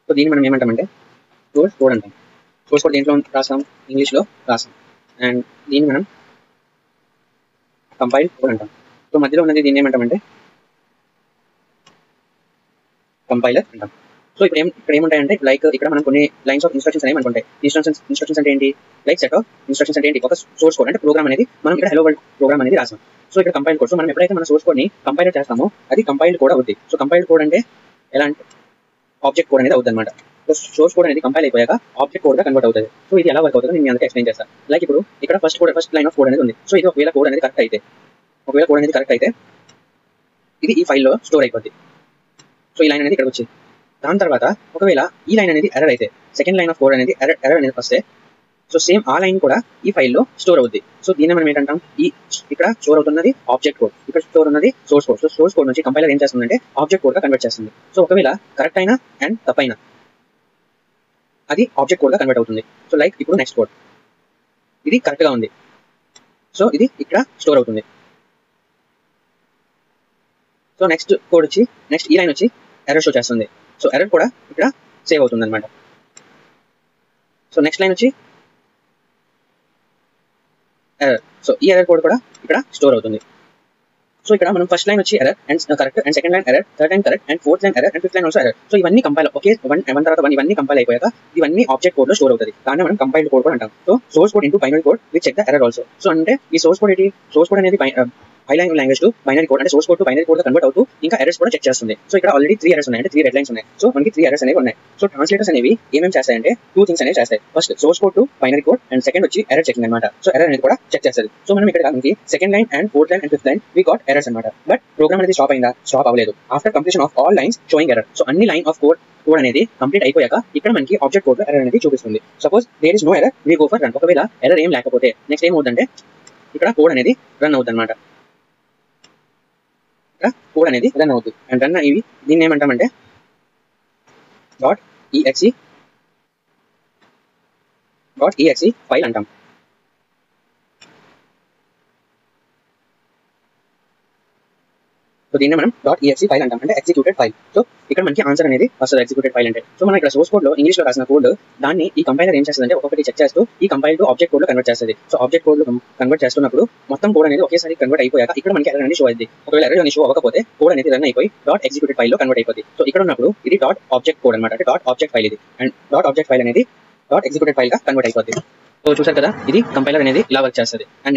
So దీన్ని మనం ఏమంటామంటే సోర్స్ కోడ్ అంటాం. సోర్స్ కోడ్ దేంట్లో రాస్తాం, ఇంగ్లీష్లో రాస్తాం. అండ్ దీన్ని మనం కంపైల్ కోడ్ అంటాం. సో మధ్యలో ఉన్నది దీన్ని ఏమంటామంటే కంపైలర్ అంటాం. సో ఇక్కడ ఏముంటాయంటే లైక్ ఇక్కడ మనం కొన్ని లైన్స్ ఆఫ్ ఇన్స్ట్రక్షన్స్ అనేవి అనుకుంటాయి. ఇన్స్ట్రక్షన్స్ అంటే ఏంటి, లైక్ సెట్ ఆఫ్ ఇన్స్ట్రక్షన్స్ అంటే ఏంటి, ఒక సోర్స్ కోడ్ అంటే ప్రోగ్రామ్ అనేది మనం ఇక్కడ హెలో వరల్డ్ ప్రోగ్రామ్ అనేది రాసాం. సో ఇక్కడ కంపైల్ కోడ్. సో మనం ఎప్పుడైతే మన సోర్స్ కోడ్ ని కంపైల్ చేస్తామో అది కంపైల్డ్ కోడ్ అవుతుంది. సో కంపైల్డ్ కోడ్ అంటే ఎలా అంటే ఆబ్జెక్ట్ కోడ్ అనేది అవుతుంది అనమాట. సో సోర్స్ కోడ్ అనేది కంపైల్ అయిపోయాక ఆబ్జెక్ట్ కోడ్ గా కన్వర్ట్ అవుతుంది. సో ఇది ఎలా వర్క్ అవుతుందో నేను మీకు ఎక్స్ప్లెయిన్ చేస్తాను. లైక్ ఇప్పుడు ఇక్కడ ఫస్ట్ లైన్ ఆఫ్ కోడ్ అనేది ఉంది. సో ఇది ఒకవేళ కోడ్ అనేది కరెక్ట్ అయితే ఇది ఈ ఫైల్లో స్టోర్ అయిపోద్ది. సో ఈ లైన్ అనేది ఇక్కడ వచ్చింది. దాని తర్వాత ఒకవేళ ఈ లైన్ అనేది ఎర్రర్ అయితే, సెకండ్ లైన్ ఆఫ్ కోడ్ అనేది ఎర్రర్ అనేది వస్తే, సో సేమ్ ఆ లైన్ కూడా ఈ ఫైల్లో స్టోర్ అవుద్ది. సో దీన్ని మనం ఏంటంటాం, ఇక్కడ స్టోర్ అవుతున్నది ఆబ్జెక్ట్ కోడ్, ఇక్కడ స్టోర్ ఉన్నది source code. So source code నుంచి కంపైలర్ ఏం చేస్తుందంటే ఆబ్జెక్ట్ కోడ్ గా కన్వర్ట్ చేస్తుంది. సో ఒకవేళ కరెక్ట్ అయినా అండ్ తప్పైనా అది ఆబ్జెక్ట్ కోడ్ గా కన్వర్ట్ అవుతుంది. సో లైక్ ఇప్పుడు నెక్స్ట్ కోడ్ ఇది కరెక్ట్ గా ఉంది, సో ఇది ఇక్కడ స్టోర్ అవుతుంది. సో నెక్స్ట్ కోడ్ వచ్చి నెక్స్ట్ ఈ లైన్ వచ్చి ఎర్రర్ షో చేస్తుంది. సో ఎర్రర్ కూడా ఇక్కడ సేవ్ అవుతుంది అనమాట. సో నెక్స్ట్ లైన్ వచ్చి ఎర్రర్. సో ఈ ఎర్రర్ కోడ్ కూడా ఇక్కడ స్టోర్ అవుతుంది. సో ఇక్కడ మనం ఫస్ట్ లైన్ వచ్చి error and correct and second line error, third line correct and fourth line error and fifth line also error. So ఇవన్నీ compile one తర్వాత ఇవన్నీ కంపైల్ అయిపోయాక ఇవన్నీ ఆబ్జెక్ట్ కోడ్ లో స్టోర్ అవుతుంది. దాన్ని మనం కంపైల్డ్ కోడ్ కూడా అంటాం. So source code into binary code which check the error also. So అంటే ఈ సోర్స్ కోడ్ ఏంటి, సోర్స్ కోడ్ అనేది high level language to binary code అంటే source code to binary code గా కన్వర్ట్ అవుతూ ఇంకా ఎర్రర్స్ కూడా చెక్ చేస్తుంది. సో ఇక్కడ ఆల్రెడీ 3 ఎర్రర్స్ ఉన్నాయి, అంటే 3 రెడ్ లైన్స్ ఉన్నాయి. సో మనకి 3 ఎర్రర్స్ అనేవి ఉన్నాయి. సో ట్రాన్స్లేటర్స్ అనేవి ఏమేమి చేస్తాయంటే 2 థింగ్స్ అనేవి చేస్తాయి. First source code to binary code and second వచ్చి ఎర్రర్ చెకింగ్ అనమాట. సో ఎర్రర్ అనేది కూడా చెక్ చేస్తుంది. సో మనం ఇక్కడ మనకి second line and fourth line and fifth line we got errors అనమాట. బట్ ప్రోగ్రామ్ అనేది స్టాప్ అయిందా, స్టాప్ అవ్వలేదు. After completion of all lines showing error. So అన్ని లైన్ ఆఫ్ కోడ్ అనేది కంప్లీట్ అయిపోయాక ఇక్కడ మనకి ఆబ్జెక్ట్ కోడ్ లో ఎర్రర్ అనేది చూపిస్తుంది. Suppose there is no error, we go for run. ఒకవేళ ఎర్రర్ ఏం లేకపోతే నెక్స్ట్ ఏమవుతుందంటే ఇక్కడ కోడ్ అనేది రన్ అవుతుంది అనమాట. కోడ్ అనేది రన్ అవుతుంది. అండ్ రన్ ఇవి దీన్ని ఏమంటామంటే .exe ఫైల్ అంటాం. సో దీన్ని మనం .exe ఫైల్ అంటాం, అంటే ఎగ్జిక్యూటెడ్ ఫైల్. సో ఇక్కడ మనకి ఆన్సర్ అనేది వస్తుంది ఎగ్జిక్యూటెడ్ ఫైల్ అంటే. సో మనం ఇక్కడ సోర్స్ కోడ్ లో ఇంగ్లీష్ లో రాసిన కోడ్ దాన్ని ఈ కంపైలర్ ఏం చేస్తుందంటే ఒక్కొక్కటి చెక్ చేస్తూ ఈ కంపైల్ టు ఆబ్జెక్ట్ కోడ్ లో కన్వర్ట్ చేస్తుంది. సో ఆబ్జెక్ట్ కోడ్ లో కన్వర్ట్ చేస్తున్నప్పుడు మొత్తం కోడ్ అనేది ఒకేసారి కన్వర్ట్ అయిపోయాక ఇక్కడ మనకి ఎర్రర్ అనేది షో అయింది. ఒకవేళ ఎర్రర్ అనేది షో అవ్వకపోతే కోడ్ అనేది రన్ అయిపోయి .execute ఫైల్ లో కన్వర్ట్ అయిపోతుంది. సో ఇక్కడ ఉన్నప్పుడు ఇది .object కోడ్ అనమాట, అంటే .object ఫైల్ ఇది. అండ్ .object ఫైల్ అనేది .execute ఫైల్ గా కన్వర్ట్ అయిపోతుంది. సో చూసారు కదా, ఇది కంపైలర్ అనేది ఇలా వర్క్ చేస్తుంది. అండ్